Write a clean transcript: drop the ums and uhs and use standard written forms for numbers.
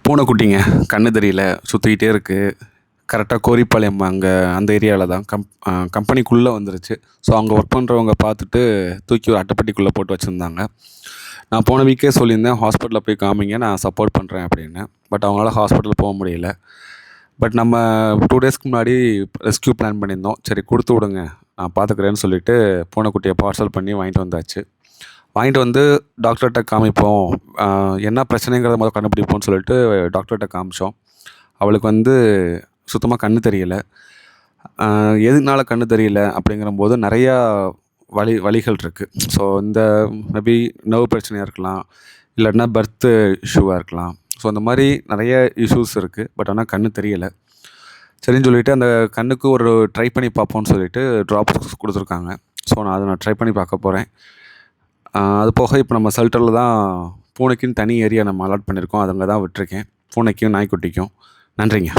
பூனைக்குட்டிங்க. கண்ணு தெரியல. சுற்றிக்கிட்டே இருக்குது. கரெக்டாக கோரிப்பாளையம் அங்கே அந்த ஏரியாவில் தான் கம்பெனிக்குள்ளே வந்துருச்சு. ஸோ அங்கே ஒர்க் பண்ணுறவங்க பார்த்துட்டு தூக்கி ஒரு அட்டைப்பெட்டிக்குள்ளே போட்டு வச்சுருந்தாங்க. நான் போன வீக்கே சொல்லியிருந்தேன், ஹாஸ்பிட்டலில் போய் காமிங்க, நான் சப்போர்ட் பண்ணுறேன் அப்படின்னு. பட் அவங்களால ஹாஸ்பிட்டல் போக முடியல. பட் நம்ம 2 டேஸ்க்கு முன்னாடி ரெஸ்க்யூ பிளான் பண்ணியிருந்தோம். சரி கொடுத்து விடுங்க, நான் பார்த்துக்கிறேன்னு சொல்லிவிட்டு பூனைக்குட்டியை பார்சல் பண்ணி வாங்கிட்டு வந்தாச்சு. வாங்கிட்டு வந்து டாக்டர்கிட்ட காமிப்போம், என்ன பிரச்சனைங்கிறத முதல்ல கண்டுபிடிப்போம்னு சொல்லிட்டு டாக்டர்கிட்ட காமிச்சோம். அவளுக்கு வந்து சுத்தமாக கண்ணு தெரியல. எதுனால கண்ணு தெரியல அப்படிங்கிறம்போது நிறையா வலிகள் இருக்குது. ஸோ இந்த மேபி நர்வ் பிரச்சனையாக இருக்கலாம், இல்லைன்னா பர்த்து இஷ்யூவாக இருக்கலாம். ஸோ அந்த மாதிரி நிறைய இஷ்யூஸ் இருக்குது. பட் ஆனால் கண்ணு தெரியலை. சரின்னு சொல்லிவிட்டு அந்த கண்ணுக்கு ஒரு ட்ரை பண்ணி பார்ப்போம்னு சொல்லிவிட்டு ட்ராப்ஸ் கொடுத்துருக்காங்க. ஸோ நான் ட்ரை பண்ணி பார்க்க போகிறேன். அது போக இப்போ நம்ம ஷெல்டரில் தான் பூனைக்குன்னு தனி ஏரியா நம்ம அலாட் பண்ணியிருக்கோம். அது அங்கே தான் விட்டுருக்கேன், பூனைக்கும் நாய்க்குட்டிக்கும். நன்றிங்க.